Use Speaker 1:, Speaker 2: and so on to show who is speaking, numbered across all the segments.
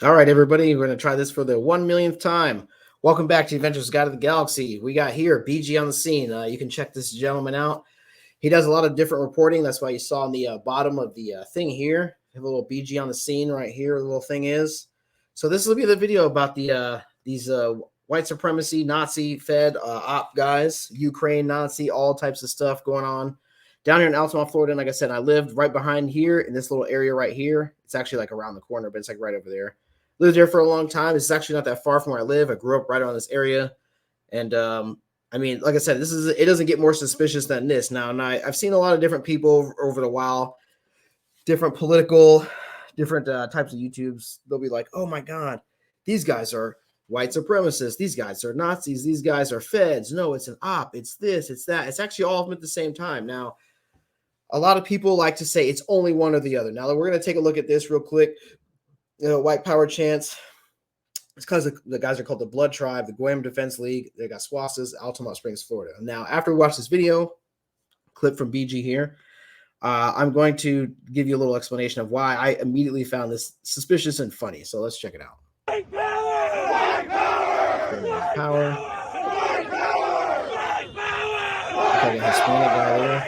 Speaker 1: All right, everybody, we're going to try this for the 1 millionth time. Welcome back to Adventures Guide of the Galaxy. We got here BG on the scene. You can check this gentleman out. He does a lot of different reporting. That's why you saw on the bottom of the thing here. A little BG on the scene right here. The little thing is. So this will be the video about these white supremacy, Nazi fed op guys, Ukraine Nazi, all types of stuff going on down here in Altamont, Florida. And like I said, I lived right behind here in this little area right here. It's actually like around the corner, but it's like right over there. Lived there for a long time. It's actually not that far from where I live. I grew up right around this area. And I mean, like I said, it doesn't get more suspicious than this. Now I've seen a lot of different people over the while, different political, different types of YouTubes. They'll be like, oh my God, these guys are white supremacists. These guys are Nazis. These guys are feds. No, it's an op. It's this, it's that. It's actually all of them at the same time. Now, a lot of people like to say it's only one or the other. Now, we're going to take a look at this real quick. White power chants. It's because the guys are called the Blood Tribe, the Guam Defense League. They got Swastas, Altamont Springs, Florida. Now, after we watch this video, clip from BG here, I'm going to give you a little explanation of why I immediately found this suspicious and funny. So let's check it out. White power! White power! White power! White power! White power! Okay, the Hispanic guy there.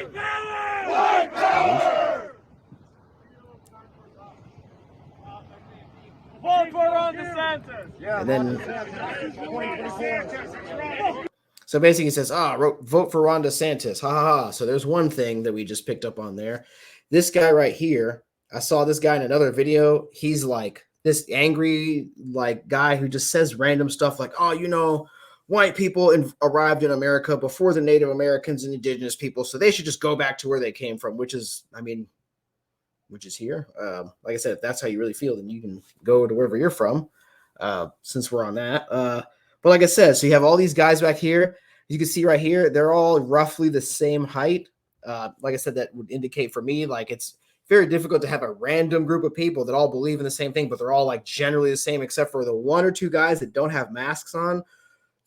Speaker 1: White power!
Speaker 2: Vote for Ron DeSantis.
Speaker 1: Yeah, and then, so basically he says, vote for Ron DeSantis. Ha ha ha. So there's one thing that we just picked up on there. This guy right here, I saw this guy in another video. He's like this angry guy who just says random stuff like, white people arrived in America before the Native Americans and indigenous people. So they should just go back to where they came from, which is here. Like I said, if that's how you really feel, then you can go to wherever you're from, since we're on that. But like I said, so you have all these guys back here. You can see right here, they're all roughly the same height. Like I said, that would indicate for me, like it's very difficult to have a random group of people that all believe in the same thing, but they're all like generally the same, except for the one or two guys that don't have masks on.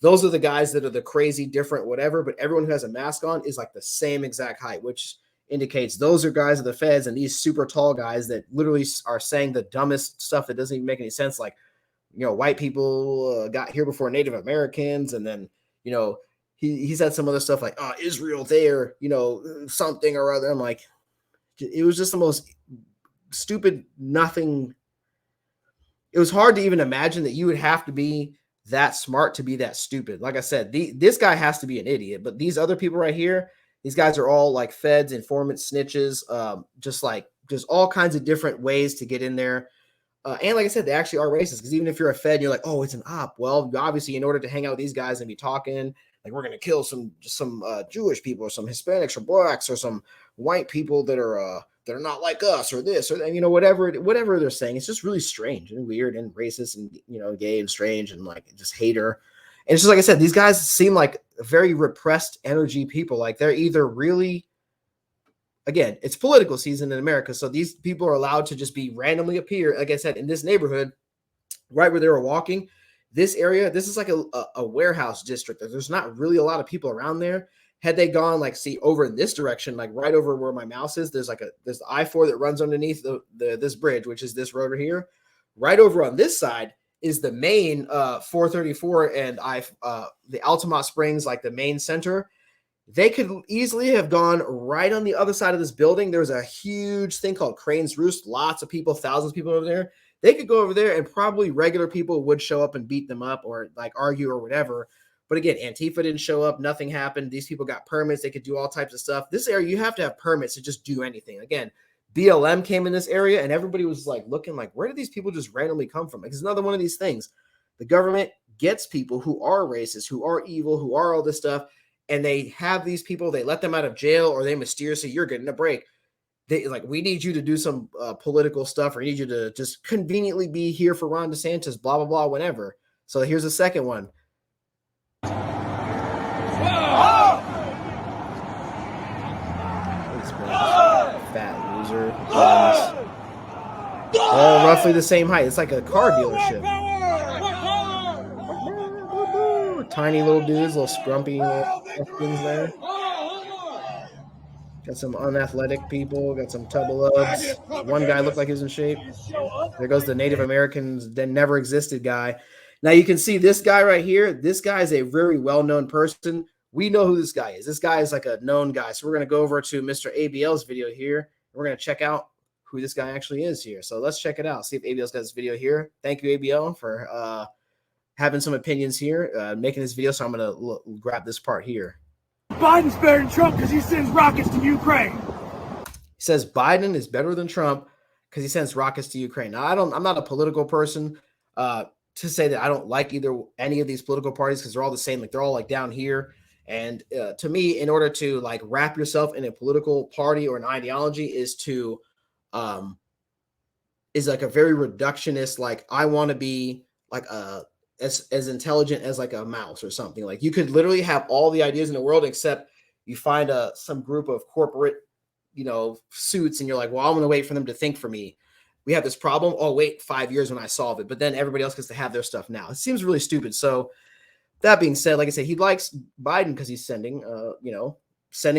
Speaker 1: Those are the guys that are the crazy, different, whatever. But everyone who has a mask on is like the same exact height, which indicates those are guys of the feds and these super tall guys that literally are saying the dumbest stuff that doesn't even make any sense. Like, white people got here before Native Americans. And then, he said some other stuff like, Israel there, something or other. I'm like, it was just the most stupid nothing. It was hard to even imagine that you would have to be that smart to be that stupid. Like I said, this guy has to be an idiot, but these other people right here, these guys are all like feds, informants, snitches, just all kinds of different ways to get in there. And like I said, they actually are racist, because even if you're a fed, you're like, oh, it's an op. Well, obviously, in order to hang out with these guys and be talking, like, we're going to kill some Jewish people or some Hispanics or blacks or some white people that are not like us or this or that, whatever they're saying. It's just really strange and weird and racist and, gay and strange and like just hater. And it's just like I said, these guys seem like very repressed energy people. Like they're either really, again, it's political season in America. So these people are allowed to just be randomly appear. Like I said, in this neighborhood, right where they were walking, this area, this is like a warehouse district. There's not really a lot of people around there. Had they gone over in this direction, like right over where my mouse is, there's the I-4 that runs underneath this bridge, which is this road here. Right over on this side is the main 434 and the Altamont Springs, like the main center. They could easily have gone right on the other side of this building. There's a huge thing called Crane's Roost. Lots of people, thousands of people over there. They could go over there and probably regular people would show up and beat them up or like argue or whatever. But again, Antifa didn't show up. Nothing happened. These people got permits. They could do all types of stuff. This area, you have to have permits to just do anything. Again, BLM came in this area and everybody was like looking like, where did these people just randomly come from? Like, it's another one of these things. The government gets people who are racist, who are evil, who are all this stuff. And they have these people, they let them out of jail, or they mysteriously, you're getting a break. They like, we need you to do some political stuff, or we need you to just conveniently be here for Ron DeSantis, blah, blah, blah, whenever. So here's the second one. Fat loser. All roughly the same height. It's like a car dealership. Tiny little dudes, little scrumpy little things there. Got some unathletic people. Got some tubbalubs. One guy looked like he was in shape. There goes the Native Americans that never existed guy. Now you can see this guy right here. This guy is a very well-known person. We know who this guy is. This guy is like a known guy. So we're going to go over to Mr. ABL's video here. We're going to check out who this guy actually is here. So let's check it out. See if ABL's got this video here. Thank you, ABL, for having some opinions here, making this video. So I'm going to grab this part here.
Speaker 2: Biden's better than Trump because he sends rockets to Ukraine.
Speaker 1: He says Biden is better than Trump because he sends rockets to Ukraine. Now, I'm not a political person to say that I don't like any of these political parties because they're all the same. Like they're all like down here. And to me, in order to like wrap yourself in a political party or an ideology is like a very reductionist. Like I want to be like as intelligent as like a mouse or something. Like you could literally have all the ideas in the world, except you find some group of corporate, suits, and you're like, well, I'm going to wait for them to think for me. We have this problem. Oh, wait 5 years when I solve it. But then everybody else gets to have their stuff now. It seems really stupid. So that being said, like I said, he likes Biden because he's sending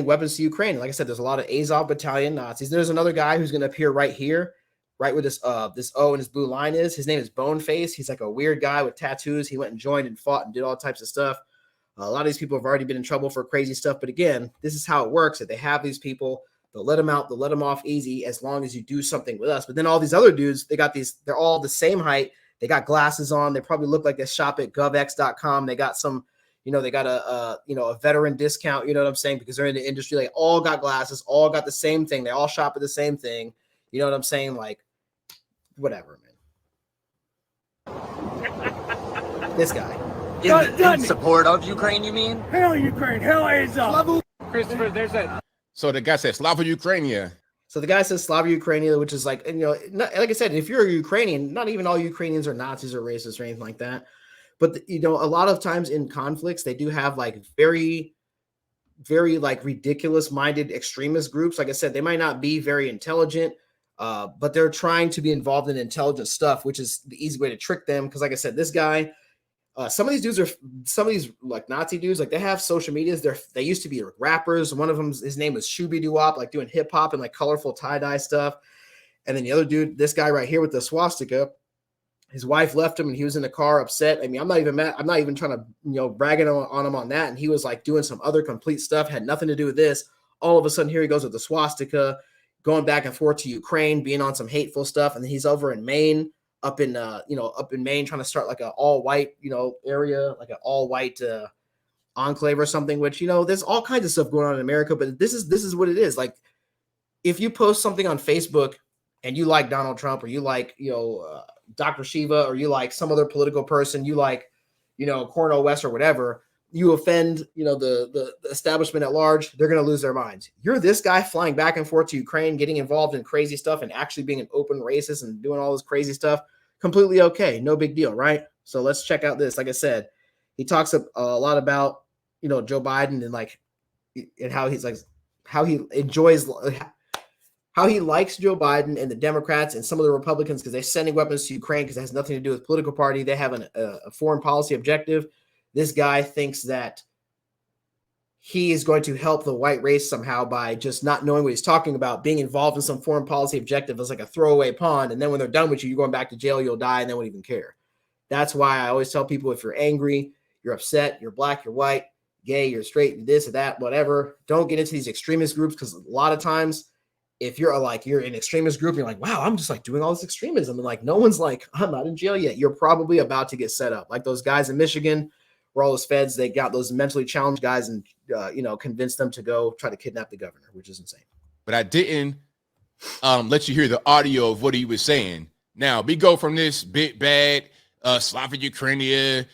Speaker 1: weapons to Ukraine. Like I said, there's a lot of Azov battalion Nazis. There's another guy who's going to appear right here, right where this O and his blue line is. His name is Boneface. He's like a weird guy with tattoos. He went and joined and fought and did all types of stuff. A lot of these people have already been in trouble for crazy stuff. But again, this is how it works. That they have these people, they'll let them out, they'll let them off easy as long as you do something with us. But then all these other dudes, they're all the same height. They got glasses on. They probably look like they shop at govx.com. They got some, they got a veteran discount, you know what I'm saying? Because they're in the industry. They all got glasses, all got the same thing. They all shop at the same thing. You know what I'm saying? Like, whatever, man. This guy.
Speaker 3: In support of Ukraine, you mean?
Speaker 2: Hell Ukraine, hell Azov.
Speaker 4: Christopher, So the guy said Slava Ukrainia.
Speaker 1: So the guy says Slava Ukrainia, which is like, like I said, if you're a Ukrainian, not even all Ukrainians are Nazis or racists or anything like that. But, a lot of times in conflicts, they do have like very, very like ridiculous minded extremist groups. Like I said, they might not be very intelligent, but they're trying to be involved in intelligent stuff, which is the easy way to trick them. Because like I said, this guy, some of these like Nazi dudes, like they have social medias. They used to be like rappers. One of them, his name was Shooby Doo-Wop, like doing hip hop and like colorful tie-dye stuff. And then the other dude, this guy right here with the swastika, his wife left him and he was in the car upset. I mean, I'm not even mad. I'm not even trying to, bragging on him on that. And he was like doing some other complete stuff, had nothing to do with this. All of a sudden, here he goes with the swastika, going back and forth to Ukraine, being on some hateful stuff. And then he's over in Maine, up in Maine, trying to start like an all white, area, like an all white enclave or something, which, there's all kinds of stuff going on in America, but this is what it is. Like if you post something on Facebook and you like Donald Trump or you like, Dr. Shiva, or you like some other political person, you like, Cornel West or whatever, you offend, the establishment at large, they're going to lose their minds. You're this guy flying back and forth to Ukraine, getting involved in crazy stuff and actually being an open racist and doing all this crazy stuff. Completely okay. No big deal, right? So let's check out this. Like I said, he talks a lot about, Joe Biden and how he's like, how he enjoys, how he likes Joe Biden and the Democrats and some of the Republicans because they're sending weapons to Ukraine because it has nothing to do with political party. They have a foreign policy objective. This guy thinks that he is going to help the white race somehow by just not knowing what he's talking about, being involved in some foreign policy objective as like a throwaway pawn. And then when they're done with you, you're going back to jail, you'll die, and they won't even care. That's why I always tell people, if you're angry, you're upset, you're black, you're white, gay, you're straight, this or that, whatever, don't get into these extremist groups because a lot of times if you're an extremist group, you're like, wow, I'm just like doing all this extremism. And like, no one's like, I'm not in jail yet. You're probably about to get set up. Like those guys in Michigan where all those feds, they got those mentally challenged guys and, convinced them to go try to kidnap the governor, which is insane.
Speaker 4: But I didn't let you hear the audio of what he was saying. Now we go from this big bad Slava Ukrainia.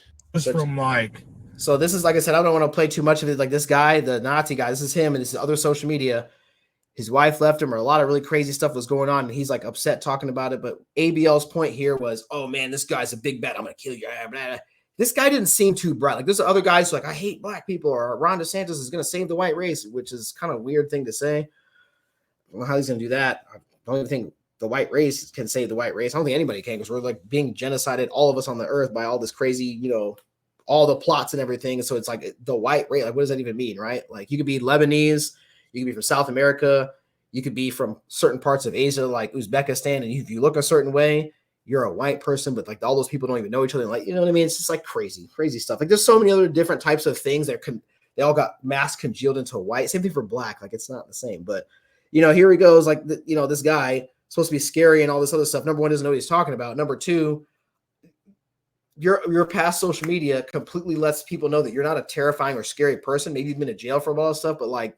Speaker 2: From Mike.
Speaker 1: So this is, like I said, I don't want to play too much of it. Like this guy, the Nazi guy, this is him and this is other social media. His wife left him, or a lot of really crazy stuff was going on, and he's like upset talking about it. But ABL's point here was, oh man, this guy's a big bad. I'm gonna kill you. Blah, blah, blah. This guy didn't seem too bright. Like there's other guys who like, I hate black people, or Ron DeSantis is gonna save the white race, which is kind of a weird thing to say. I don't know how he's gonna do that. I don't even think the white race can save the white race. I don't think anybody can, because we're like being genocided, all of us on the earth, by all this crazy, all the plots and everything. So it's like the white race. Like, what does that even mean, right? Like you could be Lebanese. You could be from South America. You could be from certain parts of Asia, like Uzbekistan, and if you look a certain way, you're a white person, but like all those people don't even know each other. Like, you know what I mean? It's just like crazy stuff. Like there's so many other different types of things that they all got mass congealed into white. Same thing for black. Like it's not the same, but here he goes. Like, this guy supposed to be scary and all this other stuff. Number one, doesn't know what he's talking about. Number two, your past social media completely lets people know that you're not a terrifying or scary person. Maybe you've been in jail for all this stuff, but like,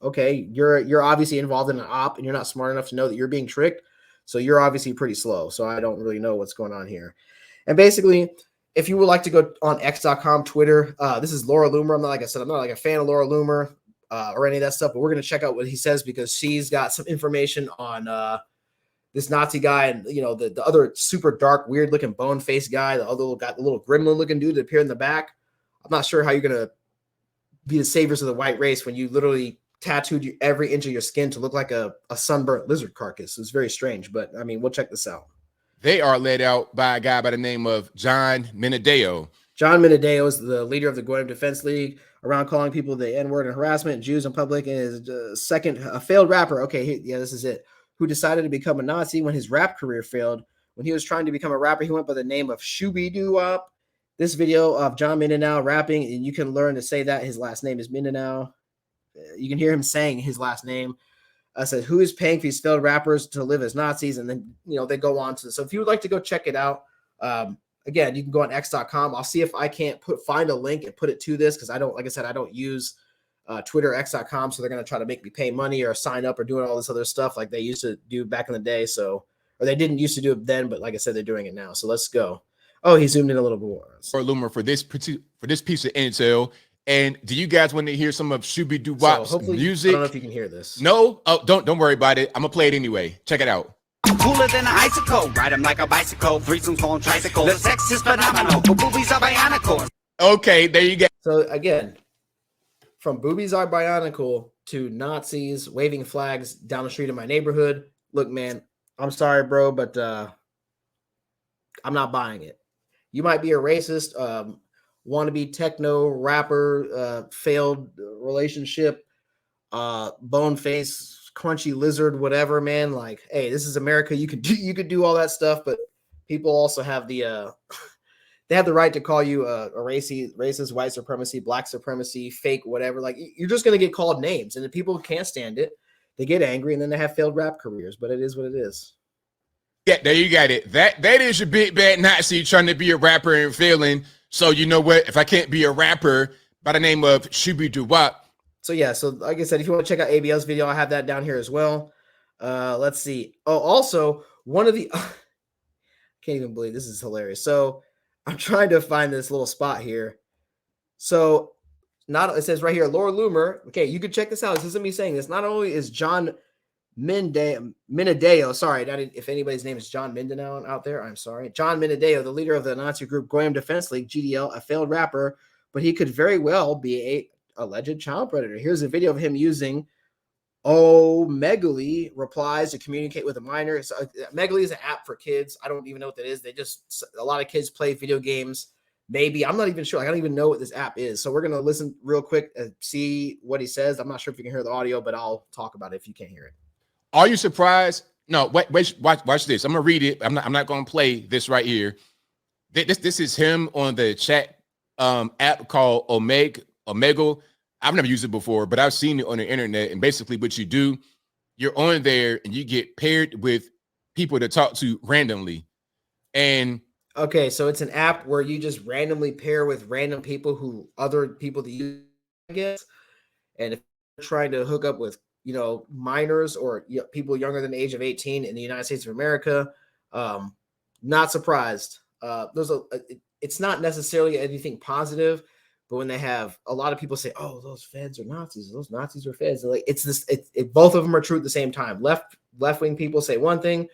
Speaker 1: okay, you're obviously involved in an op and you're not smart enough to know that you're being tricked. So you're obviously pretty slow. So I don't really know what's going on here. And basically, if you would like to go on x.com, Twitter, this is Laura Loomer. I'm not like a fan of Laura Loomer or any of that stuff, but we're going to check out what he says because she's got some information on this Nazi guy and, the other super dark, weird looking bone face guy, the other got the little gremlin looking dude that appeared in the back. I'm not sure how you're going to be the saviors of the white race when you literally tattooed every inch of your skin to look like a sunburnt lizard carcass. It's very strange, but I mean, we'll check this out.
Speaker 4: They are led out by a guy by the name of John Minadeo.
Speaker 1: John Minadeo is the leader of the Goyim Defense League, around calling people the N-word and harassment, Jews in public, and is second, a failed rapper. Okay, this is it. Who decided to become a Nazi when his rap career failed. When he was trying to become a rapper, he went by the name of Shooby-Doo-Wop. This video of John Mindanao rapping, and you can learn to say that his last name is Mindanao. You can hear him saying his last name. Says, who is paying for these failed rappers to live as Nazis? And then, they go on to. So if you would like to go check it out, again, you can go on x.com. I'll see if I can't find a link and put it to this because I don't use Twitter, x.com. So they're going to try to make me pay money or sign up or doing all this other stuff like they used to do back in the day. So, or they didn't used to do it then, but like I said, they're doing it now. So let's go. Oh, he zoomed in a little bit more.
Speaker 4: For Loomer for this piece of intel. And do you guys want to hear some of Shooby-Doo-Wop's music?
Speaker 1: I don't know if you can hear this.
Speaker 4: No? Oh, don't worry about it. I'm going to play it anyway. Check it out.
Speaker 5: Cooler than an icicle, ride him like a bicycle, threesomes on tricycle. The sex is phenomenal, but boobies are bionicle.
Speaker 4: Okay, there you go.
Speaker 1: So again, from boobies are bionicle to Nazis waving flags down the street in my neighborhood. Look, man, I'm sorry, bro, but I'm not buying it. You might be a racist, wannabe techno rapper, failed relationship, bone face, crunchy lizard, whatever, man. Like, hey, this is America. You could do all that stuff, but people also have the they have the right to call you a racist, white supremacy, black supremacy, fake, whatever. Like, you're just gonna get called names, and the people can't stand it. They get angry, and then they have failed rap careers. But it is what it is.
Speaker 4: Yeah, there you got it. That is your big bad Nazi trying to be a rapper and failing. So you know what? If I can't be a rapper by the name of Shooby-Doo-Wop.
Speaker 1: So yeah, so like I said, if you want to check out ABL's video, I have that down here as well. Let's see. Oh, also one of the I can't even believe this is hilarious. So I'm trying to find this little spot here. So it says right here, Laura Loomer. Okay, you can check this out. This isn't me saying this. Not only is John Minadeo, sorry, if anybody's name is John Mindanao out there, I'm sorry. John Minadeo, the leader of the Nazi group Goyim Defense League, GDL, a failed rapper, but he could very well be a alleged child predator. Here's a video of him using Omegle replies to communicate with a minor. So Omegle is an app for kids. I don't even know what that is. A lot of kids play video games. Maybe, I'm not even sure. I don't even know what this app is. So we're going to listen real quick and see what he says. I'm not sure if you can hear the audio, but I'll talk about it if you can't hear it.
Speaker 4: Are you surprised? No, wait, watch this. I'm gonna read it. I'm not gonna play this right here. This is him on the chat app called Omegle. I've never used it before, but I've seen it on the internet. And basically, what you do, you're on there and you get paired with people to talk to randomly. And
Speaker 1: okay, so it's an app where you just randomly pair with random people other people that you guess. And if you're trying to hook up with minors or people younger than the age of 18 in the United States of America, not surprised. It's not necessarily anything positive, but when they have a lot of people say, "Oh, those feds are Nazis," those Nazis are feds. Like both of them are true at the same time. Left-wing people say one thing,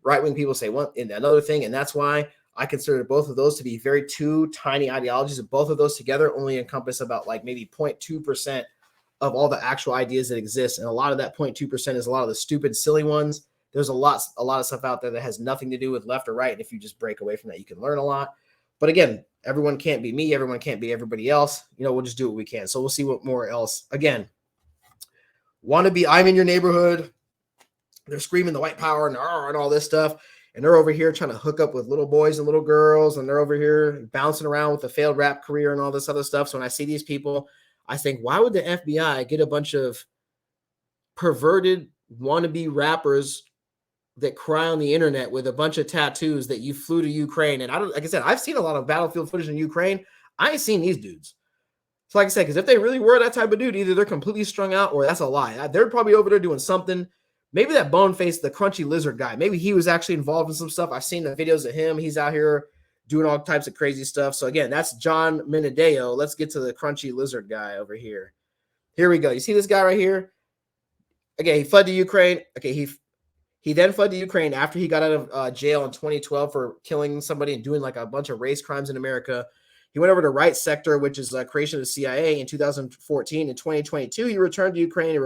Speaker 1: right-wing people say one and another thing, and that's why I consider both of those to be very two tiny ideologies. And both of those together only encompass about like maybe 0.2% of all the actual ideas that exist. And a lot of that 0.2% is a lot of the stupid, silly ones. There's a lot of stuff out there that has nothing to do with left or right. And if you just break away from that, you can learn a lot. But again, everyone can't be me. Everyone can't be everybody else. We'll just do what we can. So we'll see what more else. Again, want to be, I'm in your neighborhood. They're screaming the white power and all this stuff. And they're over here trying to hook up with little boys and little girls. And they're over here bouncing around with a failed rap career and all this other stuff. So when I see these people, I think, why would the FBI get a bunch of perverted wannabe rappers that cry on the internet with a bunch of tattoos that you flew to Ukraine? And I don't, like I said, I've seen a lot of battlefield footage in Ukraine. I ain't seen these dudes. So like I said, because if they really were that type of dude, either they're completely strung out or that's a lie. They're probably over there doing something. Maybe that bone face, the crunchy lizard guy, maybe he was actually involved in some stuff. I've seen the videos of him. He's out here doing all types of crazy stuff. So again, that's John Minadeo. Let's get to the crunchy lizard guy over here. Here we go. You see this guy right here? Okay, he fled to Ukraine. Okay, he then fled to Ukraine after he got out of jail in 2012 for killing somebody and doing like a bunch of race crimes in America. He went over to Right Sector, which is a creation of the CIA in 2014. In 2022, he returned to Ukraine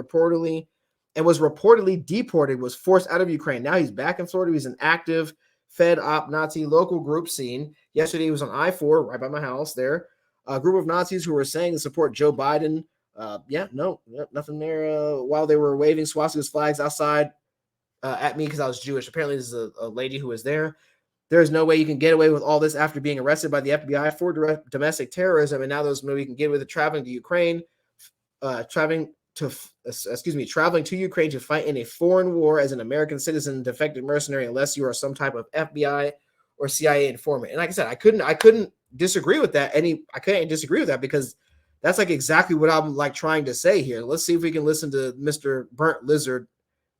Speaker 1: and was reportedly deported, was forced out of Ukraine. Now he's back in Florida. He's an active Fed op Nazi local group seen. Yesterday he was on I-4 right by my house there. A group of Nazis who were saying to support Joe Biden. Nothing there while they were waving swastikas flags outside at me because I was Jewish. Apparently this is a lady who was there. There is no way you can get away with all this after being arrested by the FBI for domestic terrorism. And now there's no way you can get away with traveling to Ukraine, traveling to Ukraine to fight in a foreign war as an American citizen, defective mercenary, unless you are some type of FBI or CIA informant. And like I said, I couldn't disagree with that. I couldn't disagree with that because that's like exactly what I'm like trying to say here. Let's see if we can listen to Mr. Burnt Lizard,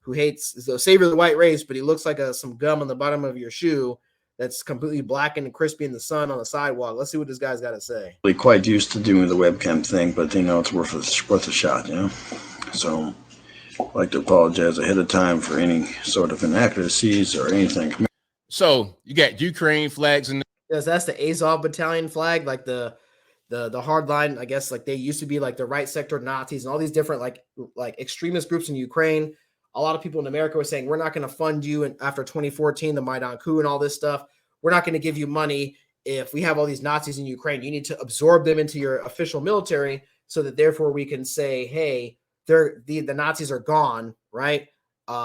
Speaker 1: who hates the savior of the white race, but he looks like some gum on the bottom of your shoe that's completely black and crispy in the sun on the sidewalk. Let's see what this guy's got to say.
Speaker 6: Quite used to doing the webcam thing, but it's worth a shot, So I'd like to apologize ahead of time for any sort of inaccuracies or anything.
Speaker 4: So you got Ukraine flags and
Speaker 1: yes, that's the Azov battalion flag, like the hard line, I guess, like they used to be like the Right Sector Nazis and all these different like extremist groups in Ukraine. A lot of people in America were saying, we're not going to fund you. And after 2014, the Maidan coup and all this stuff, we're not going to give you money. If we have all these Nazis in Ukraine, you need to absorb them into your official military so that therefore we can say, hey, the Nazis are gone, right?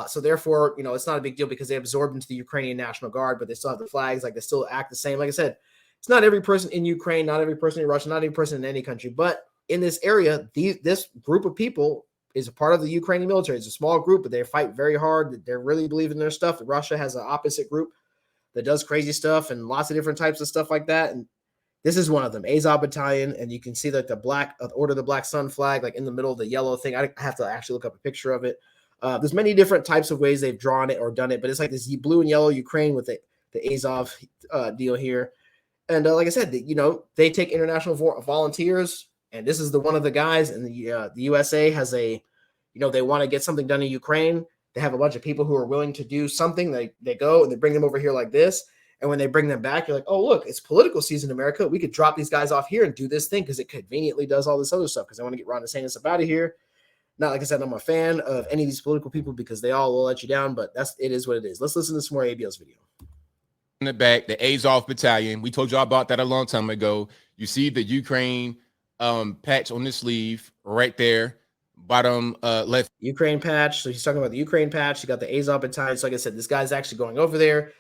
Speaker 1: So therefore, it's not a big deal because they absorbed into the Ukrainian National Guard, but they still have the flags, like they still act the same. Like I said, it's not every person in Ukraine, not every person in Russia, not every person in any country, but in this area, this group of people is a part of the Ukrainian military. It's a small group, but they fight very hard. They really believe in their stuff. Russia has an opposite group that does crazy stuff and lots of different types of stuff like that. And this is one of them, Azov Battalion. And you can see like the black Order of the Black Sun flag, like in the middle of the yellow thing. I have to actually look up a picture of it. There's many different types of ways they've drawn it or done it, but it's like this blue and yellow Ukraine with the Azov deal here. And like I said, they take international volunteers. And this is one of the guys, and the USA has they want to get something done in Ukraine. They have a bunch of people who are willing to do something. They go and they bring them over here like this. And when they bring them back, you're like, oh, look, it's political season in America. We could drop these guys off here and do this thing because it conveniently does all this other stuff because I want to get Ron DeSantis up out of here. Not like I said, I'm a fan of any of these political people because they all will let you down, but it is what it is. Let's listen to some more ABL's video.
Speaker 4: In the back, the Azov Battalion. We told y'all about that a long time ago. You see the Ukraine patch on the sleeve right there, bottom left.
Speaker 1: Ukraine patch. So he's talking about the Ukraine patch. You got the Azov Battalion. So like I said, this guy's actually going over there.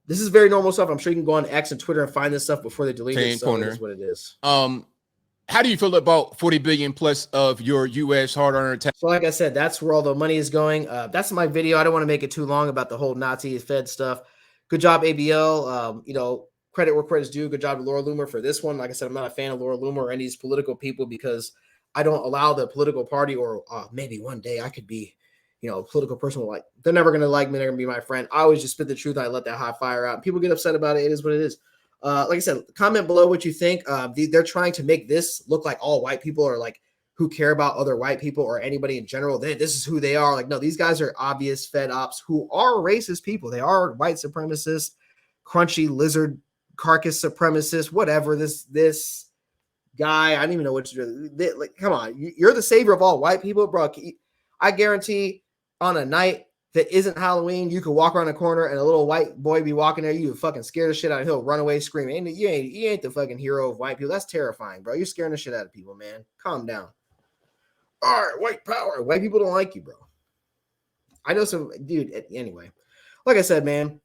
Speaker 1: This is very normal stuff. I'm sure you can go on X and Twitter and find this stuff before they delete it. So it is what it is.
Speaker 4: How do you feel about 40 billion plus of your U.S. hard-earned tax?
Speaker 1: So like I said, that's where all the money is going. That's my video. I don't want to make it too long about the whole Nazi Fed stuff. Good job, ABL. Credit where credit's due. Good job to Laura Loomer for this one. Like I said, I'm not a fan of Laura Loomer or any of these political people because I don't allow the political party or maybe one day I could be, a political person they're never going to like me. They're going to be my friend. I always just spit the truth. I let that hot fire out. People get upset about it. It is what it is. Like I said, comment below what you think. They're trying to make this look like all white people are like who care about other white people or anybody in general. This is who they are. Like, no, these guys are obvious Fed ops who are racist people. They are white supremacists, crunchy lizard carcass supremacists, whatever. This guy, I don't even know what to do. Like, come on, you're the savior of all white people, bro. I guarantee on a night that isn't Halloween, you could walk around a corner and a little white boy be walking there. You fucking scare the shit out of him. He'll run away screaming. You ain't the fucking hero of white people. That's terrifying, bro. You're scaring the shit out of people, man. Calm down. All right, white power. White people don't like you, bro. I know some dude. Anyway, like I said, man,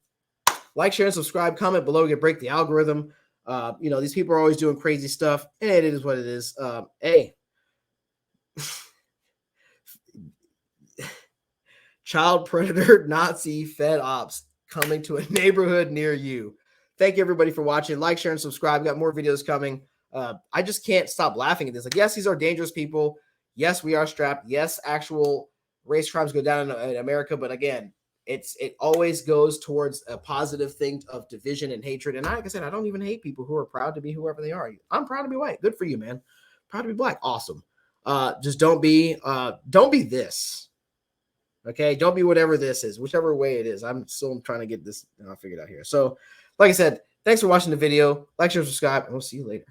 Speaker 1: like, share, and subscribe. Comment below. Get break the algorithm. These people are always doing crazy stuff, and it is what it is. Hey, child predator, Nazi, Fed ops coming to a neighborhood near you. Thank you, everybody, for watching. Like, share, and subscribe. Got more videos coming. I just can't stop laughing at this. Like, yes, these are dangerous people. Yes, we are strapped. Yes, actual race crimes go down in America. But again, it always goes towards a positive thing of division and hatred. And like I said, I don't even hate people who are proud to be whoever they are. I'm proud to be white. Good for you, man. Proud to be black. Awesome. Just don't be this. Okay, don't be whatever this is, whichever way it is. I'm still trying to get this figured out here. So, like I said, thanks for watching the video. Like, share, subscribe, and we'll see you later.